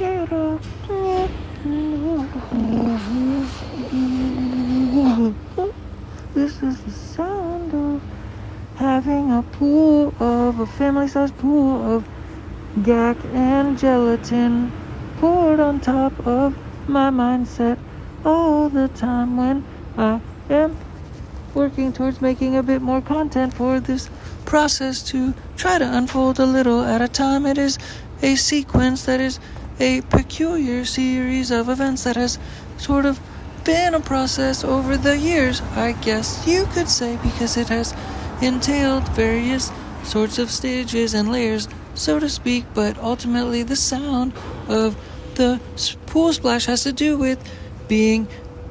This is the sound of having a pool of a family-sized pool of gack and gelatin poured on top of my mindset all the time when I am working towards making a bit more content for this process to try to unfold a little at a time. It is a sequence that is a peculiar series of events that has sort of been a process over the years, I guess you could say, because it has entailed various sorts of stages and layers, so to speak, but ultimately the sound of the pool splash has to do with being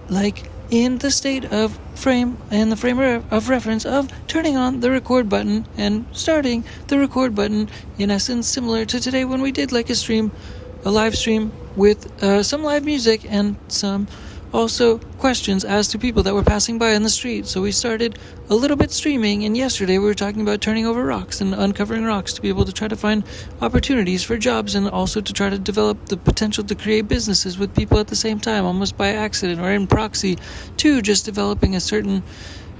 like in the state of frame and the frame of reference of turning on the record button and starting the record button, in essence similar to today when we did like a live stream with some live music and some also questions as to people that were passing by on the street. So we started a little bit streaming, and yesterday we were talking about turning over rocks and uncovering rocks to be able to try to find opportunities for jobs and also to try to develop the potential to create businesses with people at the same time, almost by accident or in proxy to just developing a certain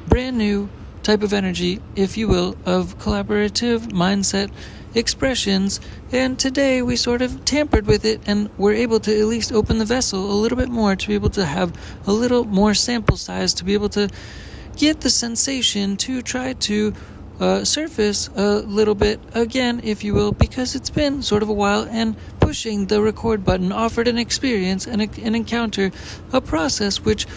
brand new type of energy, if you will, of collaborative mindset expressions. And today we sort of tampered with it and were able to at least open the vessel a little bit more to be able to have a little more sample size, to be able to get the sensation to try to surface a little bit again, if you will, because it's been sort of a while, and pushing the record button offered an experience and an encounter, a process which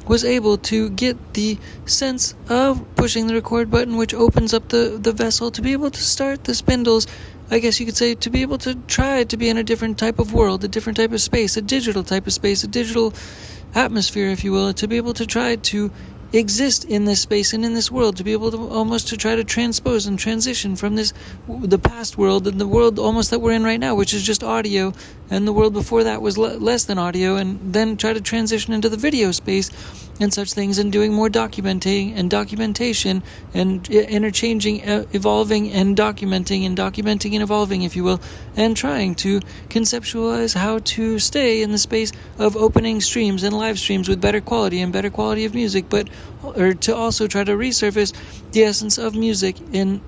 was able to get the sense of pushing the record button, which opens up the vessel to be able to start the spindles, I guess you could say, to be able to try to be in a different type of world, a different type of space, a digital type of space, a digital atmosphere, if you will, to be able to try to exist in this space and in this world, to be able to almost to try to transpose and transition from the past world and the world almost that we're in right now, which is just audio, and the world before that was less than audio, and then try to transition into the video space and such things, and doing more documenting and documentation and interchanging, evolving and documenting and evolving, if you will, and trying to conceptualize how to stay in the space of opening streams and live streams with better quality of music, or to also try to resurface the essence of music in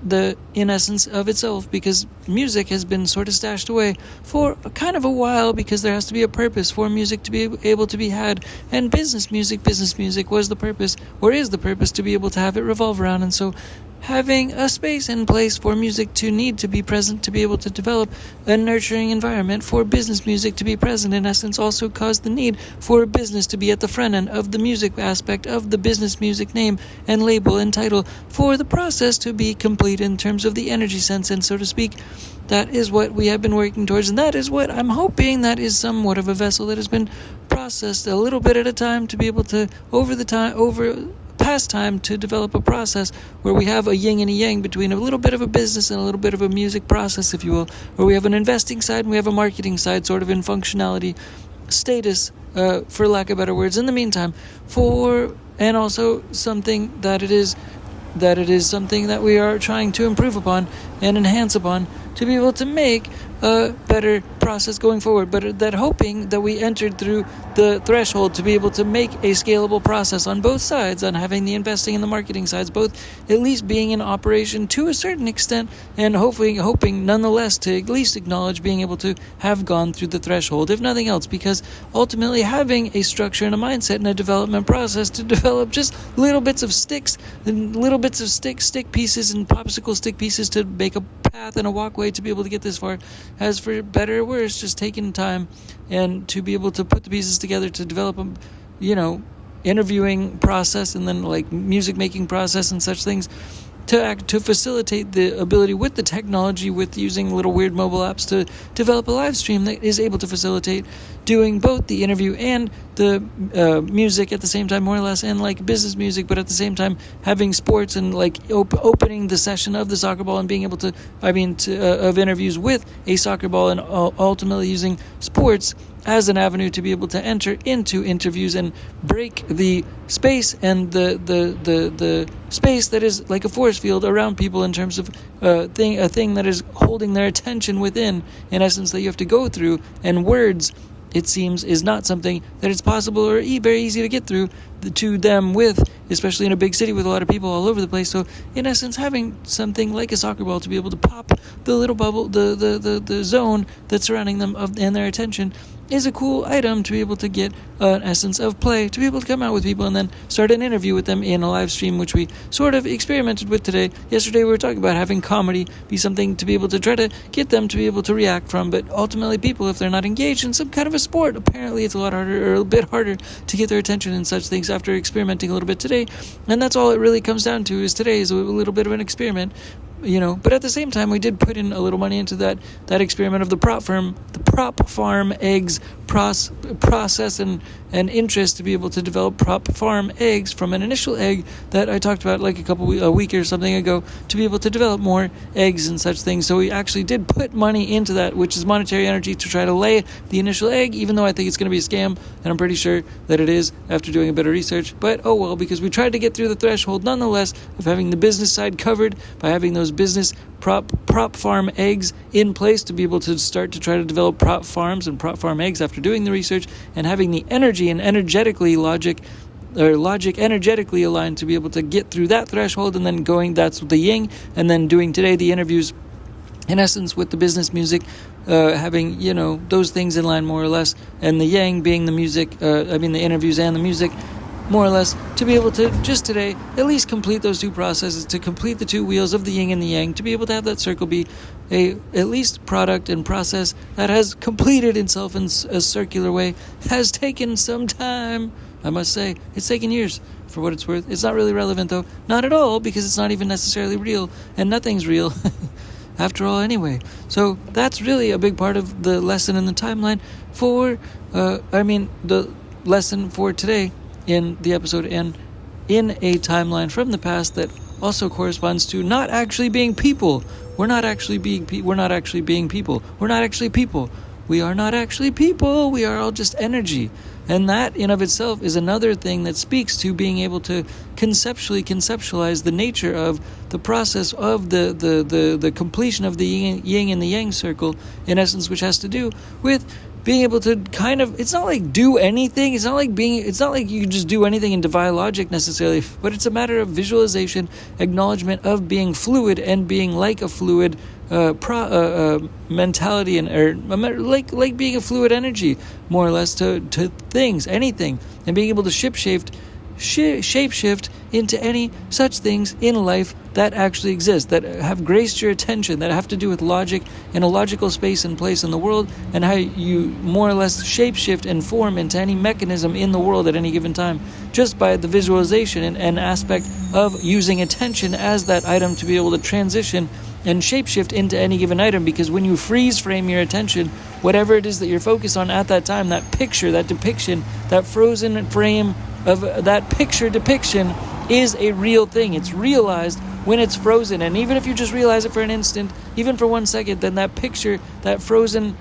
essence of itself, because music has been sort of stashed away for kind of a while, because there has to be a purpose for music to be able to be had, and business music was the purpose, or is the purpose, to be able to have it revolve around. And so having a space in place for music to need to be present, to be able to develop a nurturing environment for business music to be present, in essence also caused the need for a business to be at the front end of the music aspect of the business music name and label and title, for the process to be complete in terms of the energy sense, and so to speak. That is what we have been working towards, and that is what I'm hoping that is somewhat of a vessel that has been processed a little bit at a time, to be able to over past time to develop a process where we have a yin and a yang between a little bit of a business and a little bit of a music process, if you will, where we have an investing side and we have a marketing side, sort of in functionality status, for lack of better words, in the meantime, and also something that it is something that we are trying to improve upon and enhance upon, to be able to make a better process going forward, but that hoping that we entered through the threshold to be able to make a scalable process on both sides, on having the investing and the marketing sides both at least being in operation to a certain extent, and hoping nonetheless to at least acknowledge being able to have gone through the threshold, if nothing else, because ultimately having a structure and a mindset and a development process to develop just little bits of sticks and little bits of stick pieces and popsicle stick pieces to make a path and a walkway to be able to get this far, has, for better or worse, just taken time, and to be able to put the pieces together to develop a interviewing process and then like music making process and such things, to facilitate the ability with the technology, with using little weird mobile apps, to develop a live stream that is able to facilitate doing both the interview and the music at the same time, more or less, and like business music, but at the same time having sports and like opening the session of the soccer ball and being able to, of interviews with a soccer ball, and ultimately using sports as an avenue to be able to enter into interviews and break the space and the space that is like a force field around people in terms of a thing that is holding their attention within, in essence, that you have to go through. And words, it seems, is not something that it's possible or very easy to get through to them with, especially in a big city with a lot of people all over the place. So in essence, having something like a soccer ball to be able to pop the little bubble, the zone that's surrounding them and their attention, is a cool item to be able to get an essence of play, to be able to come out with people and then start an interview with them in a live stream, which we sort of experimented with today. Yesterday we were talking about having comedy be something to be able to try to get them to be able to react from, but ultimately people, if they're not engaged in some kind of a sport, apparently it's a lot harder, or a bit harder to get their attention in such things after experimenting a little bit today. And that's all it really comes down to, is today is a little bit of an experiment. But at the same time, we did put in a little money into that experiment of the prop farm eggs process and interest to be able to develop prop farm eggs from an initial egg that I talked about like a week or something ago, to be able to develop more eggs and such things. So we actually did put money into that, which is monetary energy, to try to lay the initial egg, even though I think it's going to be a scam, and I'm pretty sure that it is after doing a bit of research. But oh well, because we tried to get through the threshold nonetheless of having the business side covered by having those business prop farm eggs in place to be able to start to try to develop prop farms and prop farm eggs after doing the research, and having the energy and logic energetically aligned to be able to get through that threshold, and then going, that's the yin, and then doing today the interviews in essence with the business music, having those things in line more or less, and the yang being the music, the interviews and the music, more or less, to be able to just today at least complete those two processes, to complete the two wheels of the yin and the yang, to be able to have that circle be at least product and process that has completed itself in a circular way, has taken some time. I must say, it's taken years, for what it's worth. It's not really relevant though, not at all, because it's not even necessarily real, and nothing's real after all anyway. So that's really a big part of the lesson in the timeline for the lesson for today in the episode, and in a timeline from the past that also corresponds to not actually being people. We're not actually being people. We're not actually people. We are not actually people. We are all just energy. And that in of itself is another thing that speaks to being able to conceptualize the nature of the process of the completion of the yin and the yang circle, in essence, which has to do with being able to kind of, it's not like do anything, it's not like you can just do anything in divine logic necessarily, but it's a matter of visualization, acknowledgement of being fluid and being like a fluid mentality, and like being a fluid energy, more or less, to things, anything, and being able to shapeshift into any such things in life that actually exist, that have graced your attention, that have to do with logic and a logical space and place in the world, and how you more or less shapeshift and form into any mechanism in the world at any given time, just by the visualization and aspect of using attention as that item to be able to transition and shapeshift into any given item. Because when you freeze frame your attention, whatever it is that you're focused on at that time, that picture, that depiction, that frozen frame of that picture depiction is a real thing. It's realized when it's frozen, and even if you just realize it for an instant, even for 1 second, then that picture, that frozen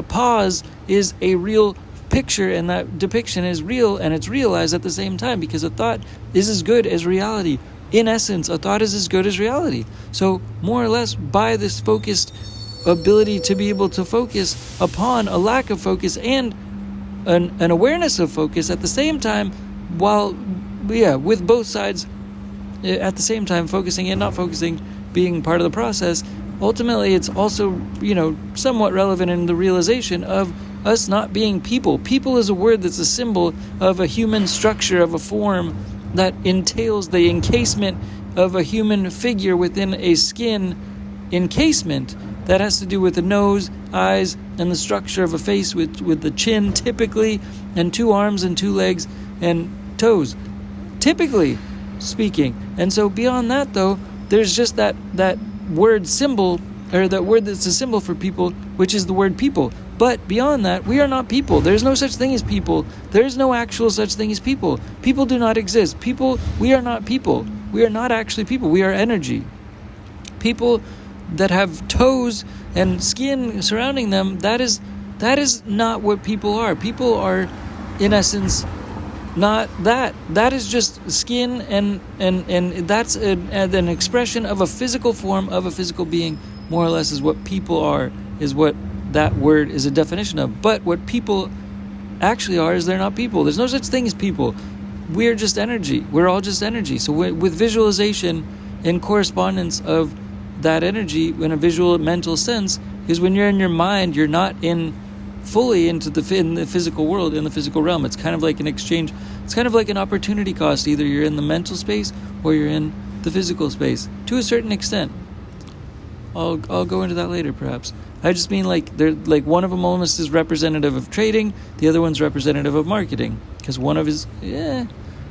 pause is a real picture, and that depiction is real, and it's realized at the same time, because a thought is as good as reality. In essence, a thought is as good as reality. So more or less, by this focused ability to be able to focus upon a lack of focus and an awareness of focus at the same time, with both sides at the same time, focusing and not focusing being part of the process, ultimately it's also, somewhat relevant in the realization of us not being people. People is a word that's a symbol of a human structure, of a form that entails the encasement of a human figure within a skin encasement that has to do with the nose, eyes, and the structure of a face with the chin typically, and 2 arms and 2 legs and toes, typically speaking. And so beyond that though, there's just that word symbol, or that word that's a symbol for people, which is the word people. But beyond that, we are not people. There's no such thing as people. There's no actual such thing as people. People do not exist. We are not people. We are not actually people. We are energy. People that have toes and skin surrounding them, that is That is not what people are. People are, in essence, not that. That is just skin, and that's an expression of a physical form of a physical being, more or less, is what people are, is what that word is a definition of. But what people actually are is they're not people. There's no such thing as people. We're just energy. We're all just energy. So with visualization and correspondence of that energy in a visual mental sense, is when you're in your mind, you're not fully in the physical world, in the physical realm. It's kind of like an exchange. It's kind of like an opportunity cost. Either you're in the mental space or you're in the physical space to a certain extent. I'll go into that later, perhaps. I just mean they're like one of them almost is representative of trading, the other one's representative of marketing, because one of is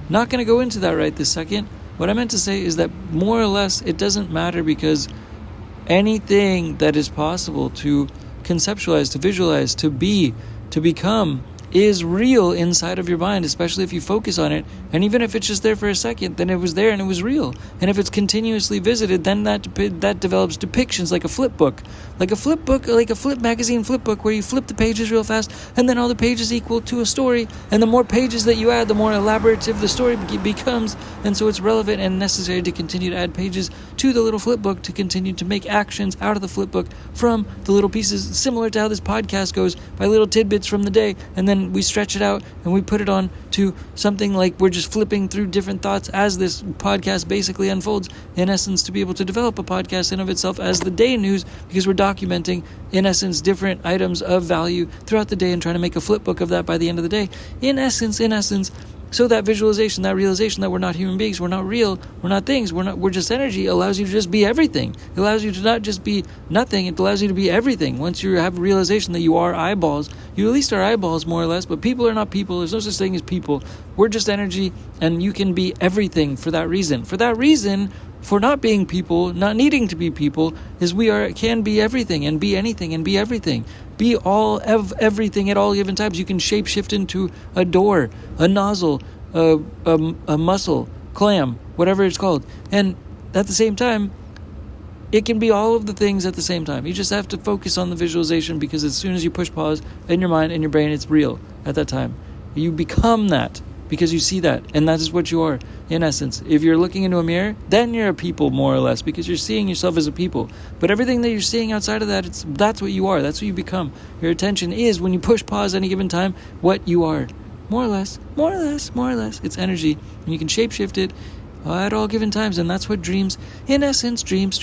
not going to go into that right this second. What I meant to say is that more or less it doesn't matter, because anything that is possible to conceptualize, to visualize, to be, to become, is real inside of your mind, especially if you focus on it. And even if it's just there for a second, then it was there and it was real. And if it's continuously visited, then that develops depictions like a flip book, like a flip magazine flip book, where you flip the pages real fast, and then all the pages equal to a story. And the more pages that you add, the more elaborative the story becomes. And so it's relevant and necessary to continue to add pages to the little flip book, to continue to make actions out of the flip book from the little pieces, similar to how this podcast goes, by little tidbits from the day. And then we stretch it out and we put it on to something like we're just flipping through different thoughts as this podcast basically unfolds, in essence, to be able to develop a podcast in of itself as the day news, because we're documenting, in essence, different items of value throughout the day and trying to make a flip book of that by the end of the day. In essence, so that visualization, that realization that we're not human beings, we're not real, we're not things, we're just energy, allows you to just be everything. It allows you to not just be nothing, it allows you to be everything. Once you have a realization that you are eyeballs, you at least are eyeballs, more or less, but people are not people. There's no such thing as people. We're just energy, and you can be everything for that reason. For not being people, not needing to be people, is can be everything and be anything and be everything. Be all of everything at all given times. You can shapeshift into a door, a nozzle, a mussel, clam, whatever it's called. And at the same time, it can be all of the things at the same time. You just have to focus on the visualization, because as soon as you push pause in your mind and your brain, it's real at that time. You become that, because you see that, and that is what you are, in essence. If you're looking into a mirror, then you're a people, more or less, because you're seeing yourself as a people. But everything that you're seeing outside of that, that's what you are. That's what you become. Your attention is, when you push pause any given time, what you are. More or less. It's energy, and you can shapeshift it at all given times, and that's what dreams, in essence, dreams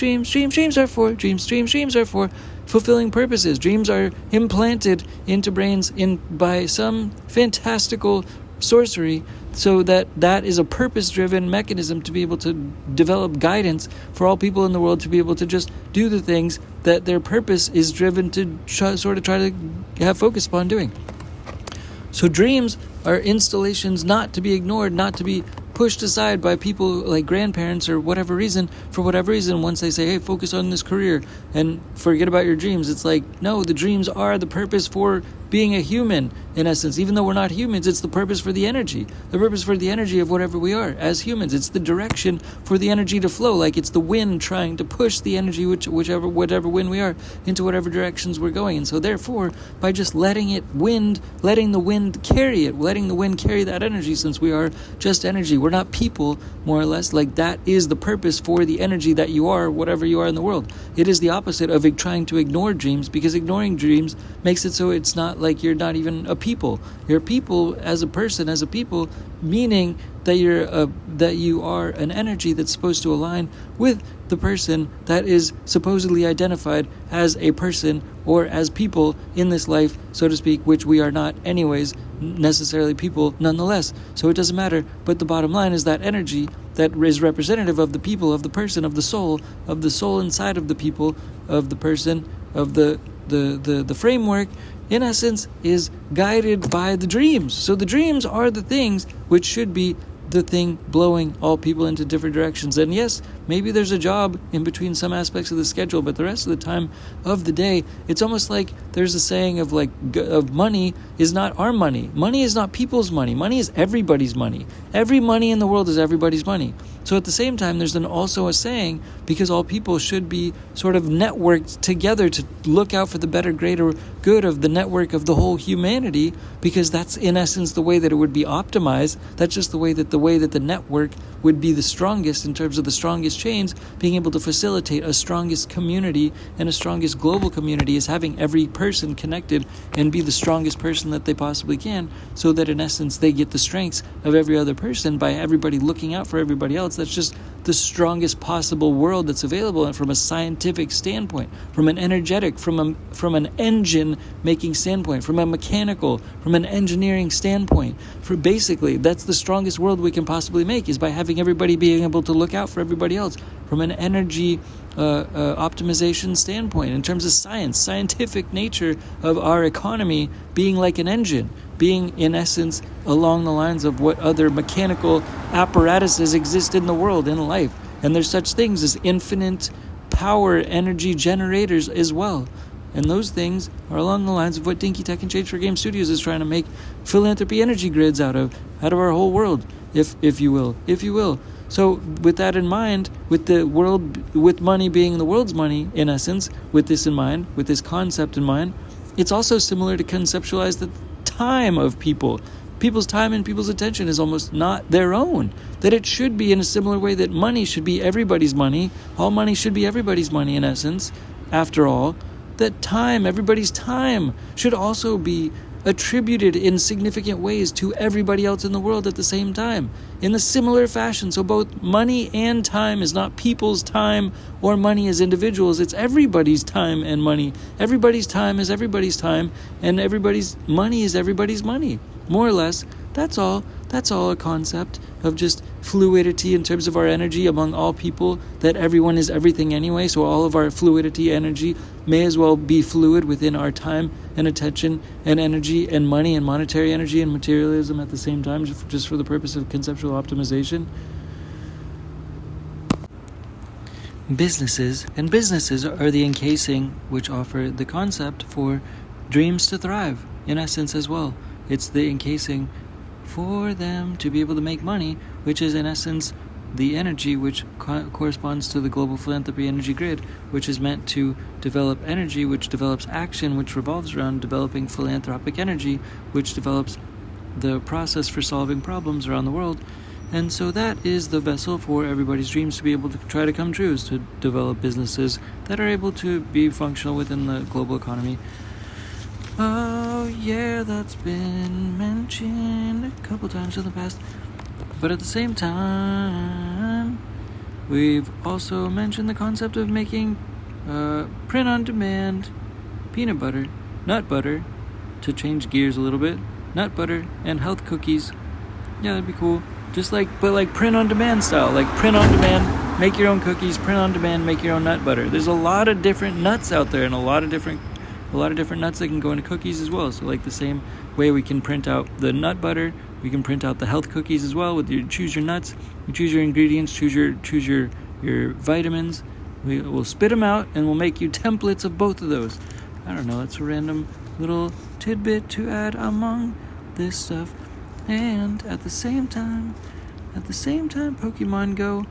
are for. Dreams are for fulfilling purposes. Dreams are implanted into brains by some fantastical sorcery, so that is a purpose-driven mechanism to be able to develop guidance for all people in the world to be able to just do the things that their purpose is driven to try to have focus upon doing. So dreams are installations not to be ignored, not to be pushed aside by people like grandparents or whatever reason, once they say, hey, focus on this career and forget about your dreams. It's like, no, the dreams are the purpose for being a human, in essence. Even though we're not humans, it's the purpose for the energy of whatever we are as humans. It's the direction for the energy to flow, like it's the wind trying to push the energy, whatever wind we are, into whatever directions we're going. And so therefore, by just letting the wind carry that energy, since we are just energy, we're not people, more or less, like that is the purpose for the energy that you are, whatever you are in the world. It is the opposite of trying to ignore dreams, because ignoring dreams makes it so it's not like you're not even a people. You're a people as a person, as a people, meaning that you are an energy that's supposed to align with the person that is supposedly identified as a person or as people in this life, so to speak, which we are not anyways necessarily people nonetheless. So it doesn't matter. But the bottom line is that energy that is representative of the people, of the person, of the soul inside of the people, of the person, of the framework, in essence, is guided by the dreams. So the dreams are the things which should be the thing blowing all people into different directions. And yes, Maybe there's a job in between some aspects of the schedule, but the rest of the time of the day, it's almost like there's a saying of money is not our money. Money is not people's money. Money is everybody's money. Every money in the world is everybody's money. So at the same time, there's also a saying, because all people should be sort of networked together to look out for the better, greater good of the network of the whole humanity, because that's in essence the way that it would be optimized. That's just the way that the network would be the strongest in terms of the strongest chains, being able to facilitate a strongest community and a strongest global community is having every person connected and be the strongest person that they possibly can, so that in essence they get the strengths of every other person by everybody looking out for everybody else. That's just the strongest possible world that's available, and from a scientific standpoint, from an energetic, from an engine making standpoint, from a mechanical, from an engineering standpoint. For basically, that's the strongest world we can possibly make, is by having everybody being able to look out for everybody else. From an energy optimization standpoint, in terms of scientific nature of our economy being like an engine, being in essence along the lines of what other mechanical apparatuses exist in the world, in life. And there's such things as infinite power energy generators as well. And those things are along the lines of what Dinky Tech and Change for Game Studios is trying to make philanthropy energy grids out of our whole world, if you will. So with that in mind, with the world, with money being the world's money, in essence, with this in mind, with this concept in mind, it's also similar to conceptualize the time of people. People's time and people's attention is almost not their own. That it should be in a similar way that money should be everybody's money. All money should be everybody's money, in essence. After all, that time, everybody's time, should also be attributed in significant ways to everybody else in the world at the same time, in a similar fashion. So both money and time is not people's time or money as individuals. It's everybody's time and money. Everybody's time is everybody's time, and everybody's money is everybody's money. More or less, that's all a concept of just fluidity in terms of our energy among all people, that everyone is everything anyway, so all of our fluidity energy may as well be fluid within our time and attention and energy and money and monetary energy and materialism at the same time, just for the purpose of conceptual optimization. Businesses are the encasing which offer the concept for dreams to thrive, in essence as well. It's the encasing for them to be able to make money, which is in essence the energy which corresponds to the global philanthropy energy grid, which is meant to develop energy, which develops action, which revolves around developing philanthropic energy, which develops the process for solving problems around the world. And so that is the vessel for everybody's dreams to be able to try to come true, is to develop businesses that are able to be functional within the global economy. Oh yeah, that's been mentioned a couple times in the past. But at the same time, we've also mentioned the concept of making print-on-demand peanut butter, nut butter, to change gears a little bit, nut butter, and health cookies. Yeah, that'd be cool. But like print-on-demand style, like print-on-demand, make your own cookies, print-on-demand, make your own nut butter. There's a lot of different nuts out there, and a lot of different nuts that can go into cookies as well. So like the same way we can print out the nut butter, we can print out the health cookies as well. Choose your nuts, you choose your ingredients, choose your vitamins. We'll spit them out and we'll make you templates of both of those. I don't know, it's a random little tidbit to add among this stuff. And at the same time, Pokemon Go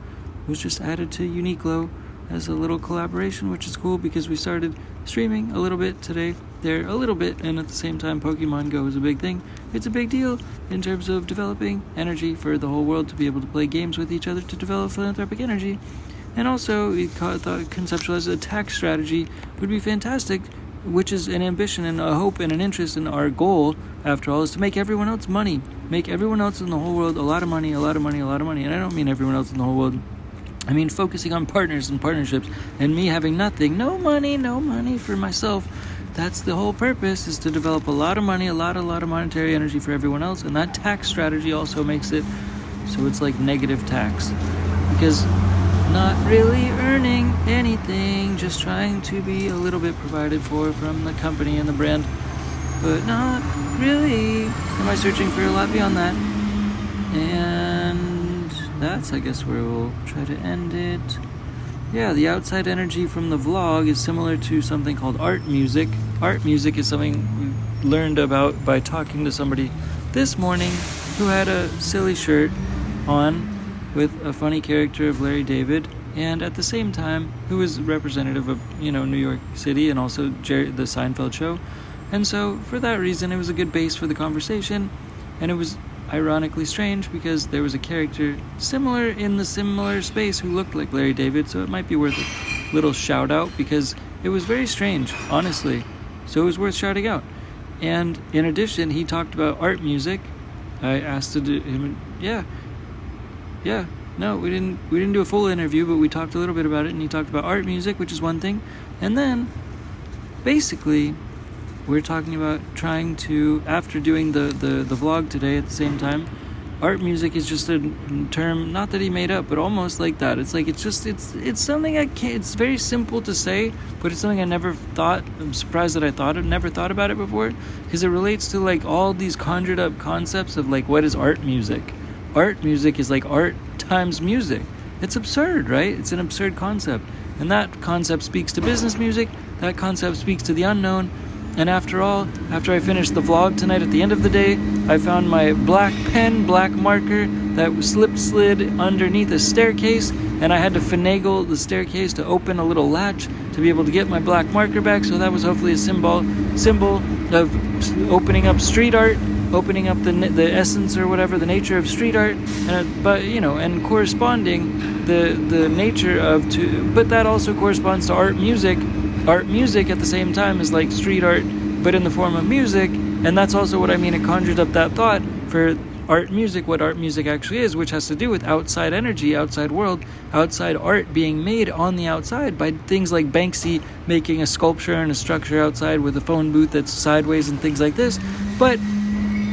was just added to Uniqlo as a little collaboration, which is cool because we started streaming a little bit today there, a little bit, and at the same time Pokemon Go is a big thing. It's a big deal in terms of developing energy for the whole world to be able to play games with each other to develop philanthropic energy. And also we thought conceptualized a tax strategy would be fantastic, which is an ambition and a hope and an interest, and our goal after all is to make everyone else money, make everyone else in the whole world a lot of money. And I don't mean everyone else in the whole world, I mean focusing on partners and partnerships, and me having nothing, no money for myself. That's the whole purpose, is to develop a lot of money, a lot of monetary energy for everyone else. And that tax strategy also makes it so it's like negative tax, because not really earning anything, just trying to be a little bit provided for from the company and the brand, but not really am I searching for a lot beyond that. And that's, I guess, where we'll try to end it. yeah, the outside energy from the vlog is similar to something called art music. Art music is something we learned about by talking to somebody this morning who had a silly shirt on with a funny character of Larry David, and at the same time who was representative of, New York City and also the Seinfeld show. And so for that reason, it was a good base for the conversation, and it was ironically strange because there was a character similar in the similar space who looked like Larry David, so it might be worth a little shout out because it was very strange, honestly. So it was worth shouting out. And in addition, he talked about art music. I asked him, no, we didn't do a full interview, but we talked a little bit about it, and he talked about art music, which is one thing. And then basically we're talking about trying to, after doing the vlog today at the same time, art music is just a term, not that he made up, but almost like that. It's like, it's something it's very simple to say, but it's something I never thought, I'm surprised that I never thought about it before, because it relates to like all these conjured up concepts of like, what is art music? Art music is like art times music. It's absurd, right? It's an absurd concept. And that concept speaks to business music, that concept speaks to the unknown. And after all, after I finished the vlog tonight, at the end of the day, I found my black pen, black marker that slid underneath a staircase, and I had to finagle the staircase to open a little latch to be able to get my black marker back. So that was hopefully a symbol of opening up street art, opening up the essence or whatever, the nature of street art, and corresponding the nature of but that also corresponds to art music. Art music at the same time is like street art, but in the form of music, and that's also what I mean. It conjured up that thought for art music, what art music actually is, which has to do with outside energy, outside world, outside art being made on the outside by things like Banksy making a sculpture and a structure outside with a phone booth that's sideways and things like this. But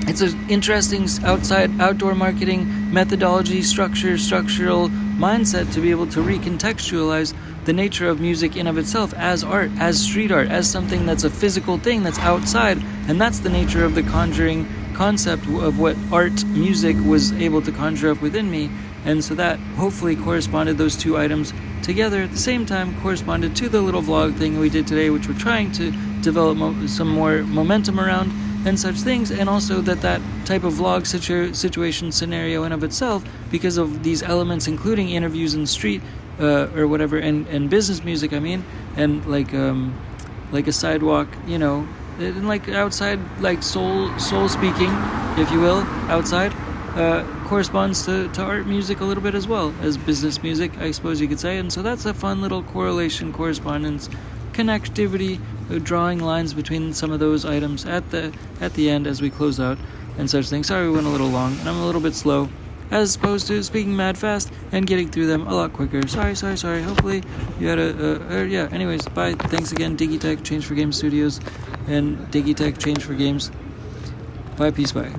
it's an interesting outdoor marketing methodology, structural mindset to be able to recontextualize the nature of music in of itself as art, as street art, as something that's a physical thing that's outside. And that's the nature of the conjuring concept of what art music was able to conjure up within me. And so that hopefully corresponded, those two items together at the same time corresponded to the little vlog thing we did today, which we're trying to develop some more momentum around and such things. And also that type of vlog situation scenario in of itself, because of these elements, including interviews in street or whatever, and business music, and like a sidewalk, and like outside, like soul speaking, if you will, outside, corresponds to art music a little bit as well as business music, I suppose you could say. And so that's a fun little correlation, correspondence, connectivity, drawing lines between some of those items at the end as we close out and such things. Sorry we went a little long, and I'm a little bit slow, as opposed to speaking mad fast and getting through them a lot quicker. Sorry. Hopefully you had anyways, bye. Thanks again, Digitech, Change for Games Studios, and Digitech, Change for Games. Bye, peace, bye.